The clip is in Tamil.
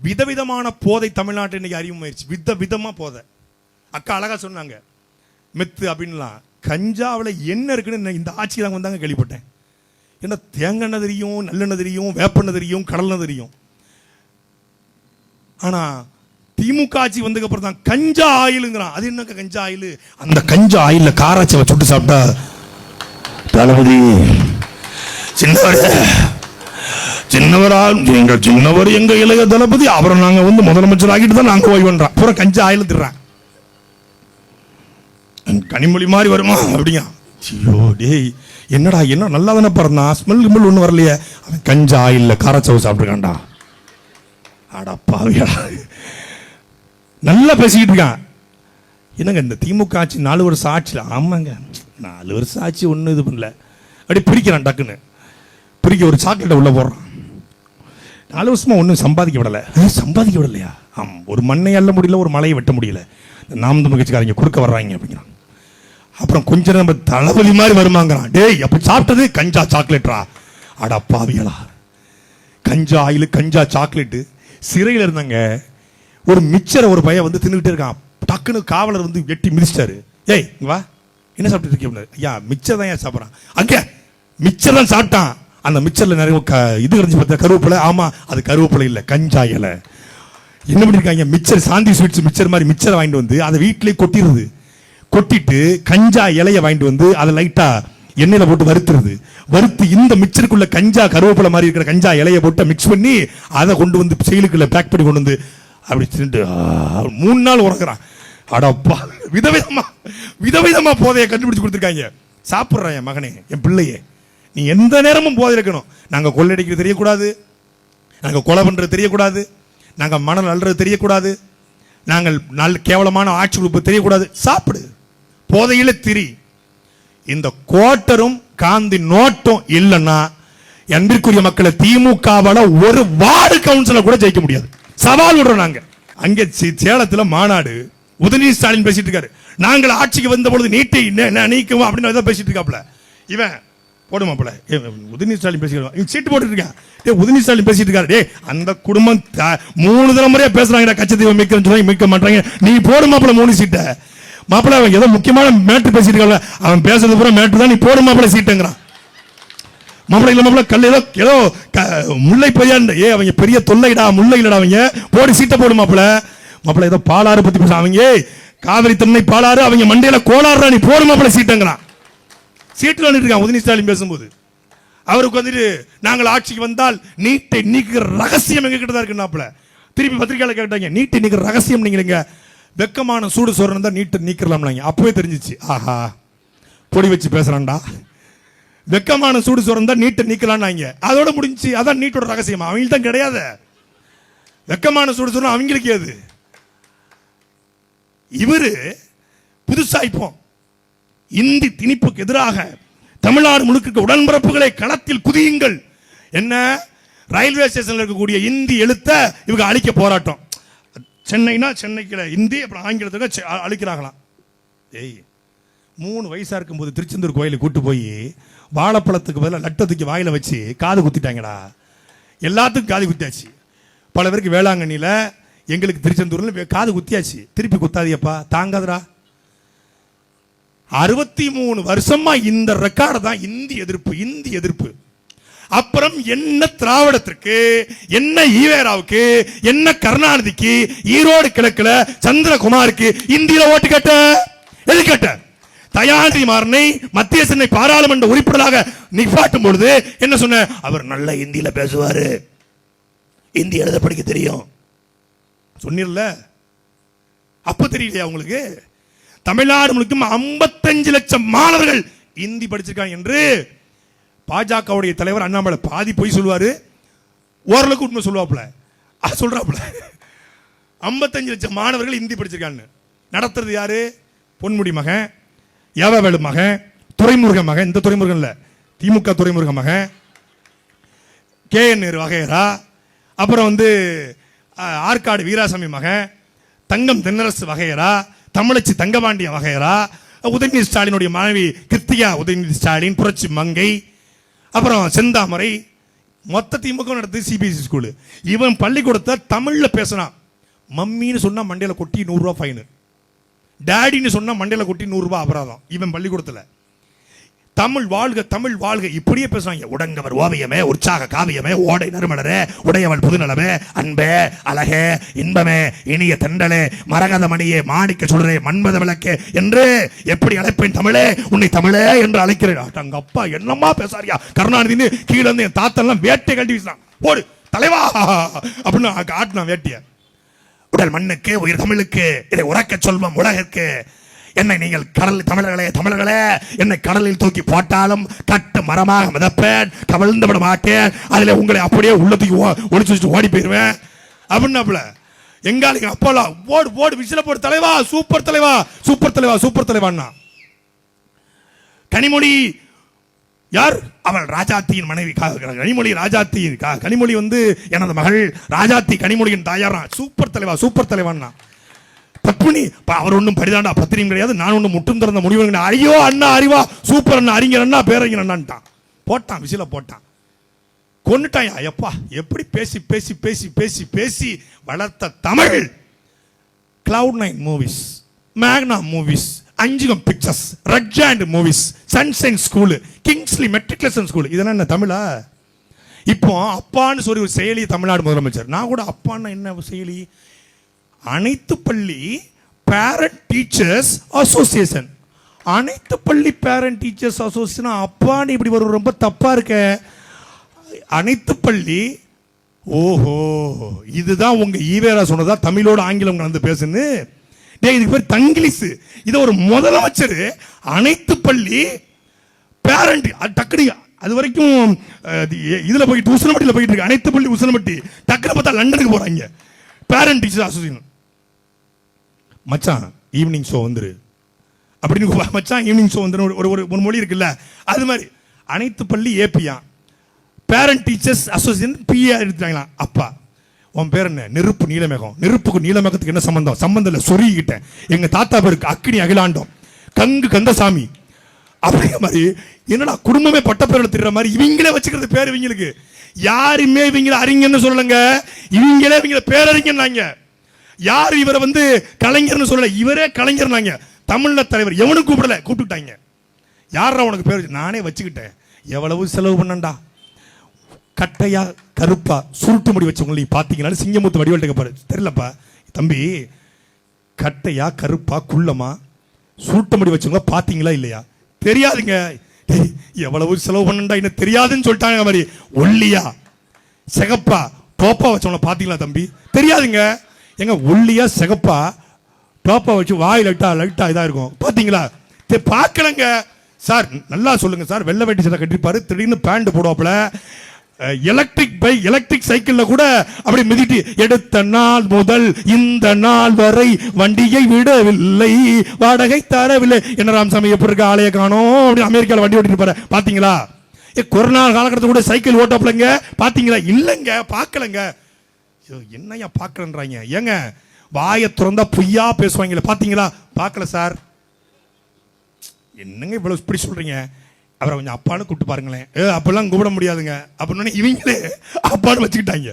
விதவிதமான போதை தமிழ்நாட்டில் இன்னைக்கு அறிமுகமாயிருச்சு. விதவிதமா போதை. அக்கா அழகா சொன்னாங்க மெத்து அப்படின்லாம். கஞ்சாவில் என்ன இருக்குன்னு இந்த ஆட்சியில் நாங்கள் வந்தாங்க கேள்விப்பட்டேன். ஏன்னா தேங்காய் தெரியும், நல்லெண்ணெய் தெரியும், வேப்பெண்ணெய் தெரியும், கடலெண்ணெய் தெரியும். ஆனா திமுக ஆட்சி வந்ததுக்கு அப்புறம் தான் கஞ்சா ஆயிலுங்கிறான். அது என்ன கஞ்சா ஆயில்? அந்த கஞ்சா ஆயில காராச்சவை சுட்டு சாப்பிட்டா தளபதி சின்னவர் எங்க இளைய தளபதி, அப்புறம் நாங்க வந்து முதலமைச்சர் ஆகிட்டு தான் நாங்க ஓய்வு பண்றோம். பூரா கஞ்சா ஆயில திடுறான். கனிமொழி மாதிரி வருமா அப்படிங்க. ஐயோ டேய் என்னடா என்ன நல்லா தானே பிறந்தா, ஸ்மெல் கிமெல் ஒன்றும் வரலையே. அவன் கஞ்சா ஆயில்ல காராச்சவை சாப்பிட்டுருக்கான்டா. அடப்பாவியா நல்லா பேசிக்கிட்டு இருக்கான். என்னங்க இந்த திமுக ஆட்சி 4 வருஷம் ஆட்சியில், ஆமாங்க 4 வருஷம் ஆட்சி ஒன்றும் இது பண்ணல. அப்படி பிரிக்கிறான், டக்குன்னு பிரிக்க ஒரு சாக்லேட்டை உள்ள போடுறான். 4 வருஷமா ஒன்றும் சம்பாதிக்க விடலையா? ஆமாம், ஒரு மண்ணை அள்ள முடியல, ஒரு மலையை வெட்ட முடியல. நாம் தமிழ் கட்சிக்காரங்க குறுக்க வர்றாங்க அப்படிங்கிறான். அப்புறம் கொஞ்சம் நம்ம தளபதி மாதிரி வருமாங்கிறான். டேய் அப்படி சாப்பிட்டது கஞ்சா சாக்லேட்டா? அடப்பாவியலா, கஞ்சா ஆயில் கஞ்சா சாக்லேட்டு. சிறையில் இருந்தாங்க ஒரு மிச்சரை ஒரு பையன் வந்து தின்னுக்கிட்டே இருக்கான். டக்குன்னு காவலர் வந்து வெட்டி மிதிச்சிட்டாரு. ஏய் வா என்ன சாப்பிட்டு இருக்கீங்க? ஐயா மிச்சர் தான் ஏன் சாப்பிட்றான். அங்கே மிச்சர் தான் சாப்பிட்டான். அந்த மிச்சரில் நிறைய இது கரைஞ்சி பார்த்தா கருவேப்பிலை. ஆமா அது கருவேப்பிலை இல்லை, கஞ்சா இலை. என்ன பண்ணிருக்காங்க, மிச்சர் சாந்தி ஸ்வீட்ஸ் மிச்சர் மாதிரி மிச்சரை வாங்கிட்டு வந்து அதை வீட்டிலேயே கொட்டிட்டு கஞ்சா இலையை வாங்கிட்டு வந்து அதை லைட்டா எண்ணெயில போட்டு வறுத்து இந்த மிச்சருக்குள்ள கஞ்சா கருவேப்பிலை மாதிரி இருக்கிற கஞ்சா இலையை போட்டு மிக்ஸ் பண்ணி அதை கொண்டு வந்து செயலுக்குள்ள பேக் பண்ணி கொண்டு வந்து அப்படி 3 நாள் உறங்குறான். அடப்பா, விதவிதமா போதையை கண்டுபிடிச்சு கொடுத்துருக்காங்க. சாப்பிட்றான் என் மகனே, என் பிள்ளையே, நீ எந்த நேரமும் போதை இருக்கணும். நாங்க கொள்ளடிக்கிறது தெரியக்கூடாது, நாங்க கொலை பண்றது தெரியக்கூடாது, நாங்க மணல் அள்ளுறது தெரியக்கூடாது, நாங்கள் நல்ல கேவலமான ஆட்சி உறுப்பு தெரியக்கூடாது. சாப்பிடு, போதையில திரி. இந்த கோட்டரும் காந்தி நோட்டம் இல்லைன்னா அன்பிற்குரிய மக்களை திமுகவால ஒரு வார்டு கவுன்சிலர் கூட ஜெயிக்க முடியாது. சவால் விடுறோம் நாங்க. அங்கே சேலத்துல மாநாடு, உதயநிதி ஸ்டாலின் பேசிட்டு இருக்காரு. நாங்கள் ஆட்சிக்கு வந்த பொழுது நீட்டை நீக்குவோம் அப்படின்னு பேசிட்டு இருக்காப்ல. இவன் போடுமாப்ல உதயநிதி ஸ்டாலின் பேசிட்டு சீட்டு போட்டு இருக்கான். உதயநிதி ஸ்டாலின் பேசிட்டு இருக்காரு. டே அந்த குடும்பம் 3 தலைமுறையா பேசுறாங்க கச்சத்தீவை மீட்க மாட்டாங்க, நீ போடுமாப்ல 3 சீட்டை. மாப்பிள்ள அவன் ஏதோ முக்கியமான மேட்ரு பேசிட்டு இருக்காங்க, அவன் பேசுறது பூரா மேட்ரு தான், நீ போடு மாப்பிள்ள சீட்டுங்கிறான். மாப்பிள்ள இல்ல மாப்பிள்ள கல் ஏதோ முல்லை பெரியா, அவங்க பெரிய தொல்லைடா முல்லை இல்லடா, அவங்க போடு சீட்டை போடு மாப்பிள்ள ஏதோ பாலாறு பத்தி பேச, அவங்க காவிரி தென்னை பாலாறு, அவங்க மண்டையில கோளாறுடா, நீ போடு மாப்பிள்ள சீட்டுங்கிறான். சீட்டுல இருக்கான் உதயநிதி ஸ்டாலின் பேசும்போது. அவருக்கு வந்துட்டு நாங்கள் ஆட்சிக்கு வந்தால் நீட்டை நீக்குற ரகசியம் எங்க கிட்ட தான் இருக்குனாப்ல. திருப்பி பத்திரிகையாளர் கேட்டாங்க, நீட்டை நீக்கிற ரகசியம் நீங்க வெக்கமான சூடு சோறு தான் நீட்டை நீக்கிறலாம்லாங்க. அப்பவே தெரிஞ்சிச்சு, ஆஹா பொடி வச்சு பேசுறான்டா, வெக்கமான சூடு சோறு தான் நீட்டை நீக்கலாம்னாங்க. அதோட முடிஞ்சு. அதான் நீட்டோட ரகசியமா? அவங்களுக்கு தான் கிடையாது. வெக்கமான சூடு சோறு அவங்களுக்கு ஏது? இவரு புதுசா இப்போ இந்தி திணிப்புக்கு எதிராக தமிழ்நாடு முழுக்க உடன்பிறப்புகளை களத்தில் குதியுங்கள். என்ன ரயில்வே ஸ்டேஷன்ல இருக்கக்கூடிய இந்தி எழுத்த இவங்க அழிக்க போராட்டம். சென்னைனா சென்னைக்குள்ள இந்தி, அப்புறம் ஆங்கிலத்துக்கு அழிக்கிறாங்களாம். ஏய் 3 வயசா இருக்கும்போது திருச்செந்தூர் கோயிலுக்கு கூட்டு போய் வாழைப்பழத்துக்கு பதிலாக லட்டத்துக்கு வாயில வச்சு காது குத்திட்டாங்கடா. எல்லாத்துக்கும் காது குத்தியாச்சு. பல பேருக்கு வேளாங்கண்ணியில, எங்களுக்கு திருச்செந்தூர்ல காது குத்தியாச்சு. திருப்பி குத்தாதியப்பா, தாங்காதரா. 63 வருஷமா இந்த ரெக்கார்டு தான் இந்தி எதிர்ப்பு. அப்புறம் என்ன திராவிடத்திற்கு, என்ன ஈவேராவுக்கு, என்ன கருணாநிதிக்கு, ஈரோடு கிழக்குல சந்திரகுமாருக்கு இந்தியில ஓட்டு கேட்ட? எது கேட்ட? தயாநிதி மாறனை மத்திய சென்னை பாராளுமன்ற உறுப்பினராக நிப்பாட்டும் பொழுது என்ன சொன்ன? அவர் நல்ல இந்தியில பேசுவாரு, இந்தி எழுத படிக்க தெரியும் சொன்னீர்ல. அப்ப தெரியலையா உங்களுக்கு? தமிழ்நாடு முழுக்க 55 லட்சம் மாணவர்கள் இந்தி படிச்சிருக்காங்க என்று பாஜகவுடைய தலைவர் அண்ணாமலை பாதி போய் சொல்லுவாரு, ஓரளவுக்கு உண்மை சொல்லுவாப்ல. சொல்றாப்ல 55 லட்சம் மாணவர்கள் இந்தி படிச்சிருக்காங்க. நடத்துறது யாரு? பொன்முடி மகன், ஏவவேலு மகன், துரைமுருகன் மகன். இந்த துரைமுருகன் இல்ல, திமுக துரைமுருகன் மகன், KN நேரு வகையரா, அப்புறம் வந்து ஆற்காடு வீராசாமி மகன், தங்கம் தென்னரசு வகையரா, தமிழச்சி தங்கபாண்டிய வகையரா, உதயநிதி ஸ்டாலினுடைய மனைவி கிருத்திகா உதயநிதி ஸ்டாலின், புரட்சி மங்கை, அப்புறம் செந்தாமரை, மொத்த திமுக நடத்துது சிபிஎஸ்சி ஸ்கூலு. இவன் பள்ளிக்கூடத்தை தமிழ்ல பேசினான். மம்மின்னு சொன்னா மண்டையில கொட்டி 100 ரூபாய் ஃபைனு, டேடின்னு சொன்னா மண்டையில கொட்டி 100 ரூபாய் அபராதம். இவன் பள்ளிக்கூடத்துல தமிழ் வாழ்க தமிழ் வாழ்க இப்படியே பேசுவாங்க. உடங்கவர் ஓவியமே, உற்சாக காவியமே, ஓடை நறுமலரே, உடையவன் புதுநலமே, அன்பே அழகே இன்பமே இனிய தென்றலே மரகத மணியே மாணிக்க சுடரே மன்மத விளக்கே என்று எப்படி அழைப்பேன் தமிழே உன்னை தமிழே என்று அழைக்கிறேன். அங்க அப்பா என்னமா பேசாரியா கருணாநிதினு கீழே இருந்து என் தாத்தெல்லாம் வேட்டை கட்டி வீசினான். ஓடு தலைவா அப்படின்னு ஆட்டினான் வேட்டிய. உடல் மண்ணுக்கு உயிர் தமிழுக்கு இதை உறக்க சொல்வோம் உலகிற்கு. என்னை நீங்கள் கடல் தமிழர்களே தமிழர்களே என்னை கடலில் தூக்கி போட்டாலும் கட்டு மரமாக மிதப்பேன், கவிழ்ந்து விட மாட்டேன், அதுல உங்களை அப்படியே உள்ளத்துக்கு ஒளிச்சு வச்சுட்டு ஓடி போயிருவேன் அப்படின்னாப்புல. எங்காலிங்க அப்போலாம் ஓடு ஓடு விசில போடு தலைவா சூப்பர் தலைவா சூப்பர் தலைவா சூப்பர் தலைவான்னா. கனிமொழி யார்? அவள் ராஜாத்தியின் மனைவி. கனிமொழி ராஜாத்தி. கனிமொழி வந்து எனது மகள் ராஜாத்தி கனிமொழியின் தாயாரா. சூப்பர் தலைவா சூப்பர் தலைவான்னா. பத்மினி அவர் ஒன்றும் பரிதாண்டா பத்திரியும் கிடையாது, நான் ஒன்றும் முட்டும் திறந்த முடிவு. ஐயோ அண்ணா அறிவா சூப்பர் அண்ணா அறிஞர் அண்ணா பேரறிஞர் அண்ணான்ட்டான். போட்டான் விசில போட்டான். கொன்னுட்டாயா எப்பா. எப்படி பேசி பேசி பேசி பேசி பேசி வளர்த்த தமிழ். கிளவுட் 9 மூவிஸ், மேக்னா movies, Anjugam pictures, red giant movies, sunshine school, Kingsley matriculation school. இதெல்லாம் என்ன தமிழா? இப்போ அப்பான்னு சொல்லி ஒரு செயலி தமிழ்நாடு முதலமைச்சர். நான் கூட அப்பான்னு என்ன செயலி? அனைத்து பள்ளி பேரண்ட் டீச்சர்ஸ் அசோசியேஷன். அனைத்து பள்ளி பேரண்ட் டீச்சர்ஸ் அசோசியேஷன் அப்பான்னு இப்படி வரும், ரொம்ப தப்பா இருக்க. அனைத்து பள்ளி. ஓஹோ இதுதான் உங்க ஈவேரா சொன்னதா தமிழோட ஆங்கிலம் கலந்து பேசுன்னு. இதுக்கு பேர் தங்கிலீஷ். இதை ஒரு முதலமைச்சர் அனைத்து பள்ளி பேரண்ட் டக்குனு அது வரைக்கும் இதுல போயிட்டு உசனமட்டியில் போயிட்டு இருக்கு. அனைத்து பள்ளி உசனமட்டி டக்குனு பார்த்தா லண்டனுக்கு போறாங்க. Parent teacher association. மச்சான் ஈவினிங் ஷோ வந்துரு அப்படின்னு மச்சான் ஈவினிங் ஷோ வந்துரு ஒரு மொழி இருக்குல்ல அது மாதிரி. அனைத்து பள்ளி ஏபியா பேரண்ட் டீச்சர்ஸ் அசோசியேஷன் பிஏ எடுத்தாங்களாம். அப்பா உன் பேர் என்ன? நெருப்பு நீலமேகம். நெருப்புக்கு நீலமேகத்துக்கு என்ன சம்பந்தம்? சம்பந்தம் இல்லை சொருகிக்கிட்டேன். எங்க தாத்தா பேருக்கு அக்கினி அகிலாண்டம், கங்கு கந்தசாமி அப்படிங்கிற மாதிரி. என்னடா குடும்பமே பட்ட பேரில் திடுற மாதிரி இவங்களே வச்சுக்கிறது பேர். இவங்களுக்கு யாருமே இவங்களை அறிஞர்னு சொல்லலங்க, இவங்களே இவங்கள பேரறிஞர்னாங்க. யார் இவரை வந்து கலைஞர்னு சொல்லல, இவரே கலைஞர்னாங்க. தமிழ்ல தலைவர் எவனும் கூப்பிடல, கூப்பிட்டுட்டாங்க. யாரா உனக்கு பேர்? நானே வச்சுக்கிட்டேன். எவ்வளவு செலவு பண்ணண்டா. கட்டையா கருப்பா சுருட்டு முடி வச்சவங்க பாத்தீங்கன்னா சிங்கமுத்து வடிவல் பாரு தெரியலப்பா தம்பி. கட்டையா கருப்பா குள்ளமா சுருட்டு முடி வச்சவங்க பாத்தீங்களா இல்லையா? தெரியாதுங்க. எவ்வளவு செலவு பண்ணண்டா என்ன தெரியாதுன்னு சொல்லிட்டாங்க. மாதிரி ஒல்லியா சிகப்பா டோப்பா வச்சவங்கள பாத்தீங்களா தம்பி? தெரியாதுங்க. எங்க ஒல்லியா சிகப்பா டோப்பா வச்சு வாய் லைட்டா இதா இருக்கும் பாத்தீங்களா? பார்க்கலங்க சார். நல்லா சொல்லுங்க சார். வெள்ளை வேட்டி சட்டை கட்டிருப்பாரு, திடீர்னு பேண்ட் போடுவாப்புல. எலக்ட்ரிக் பைக் எலக்ட்ரிக் சைக்கிள்ல கூட அப்படி மிதிட்டு எடுத்த நாள் முதல் இந்த நாள் வரை வண்டியை விடவில்லை, வாடகை தரவில்லை. என்ன ராமசாமி எப்படி இருக்க ஆலைய காணோம் அப்படி அமெரிக்கால வண்டி ஓட்டிட்டு போற பாத்தீங்களா? கொரோனா காலகட்டத்தில் கூட சைக்கிள் ஓட்டப்பலங்க பாத்தீங்களா? இல்லங்க பார்க்கலங்க. என்னையா பார்க்கலன்றாங்க. ஏங்க வாயை திறந்தா பொய்யா பேசுவாங்களே பாத்தீங்களா? பார்க்கல சார். என்னங்க இவ்வளவு இப்படி சொல்றீங்க? அவரை கொஞ்சம் அப்பான்னு கூப்பிட்டு பாருங்களேன். அப்பெல்லாம் கூப்பிட முடியாதுங்க அப்படின்னு இவங்களே அப்பான்னு வச்சுக்கிட்டாங்க.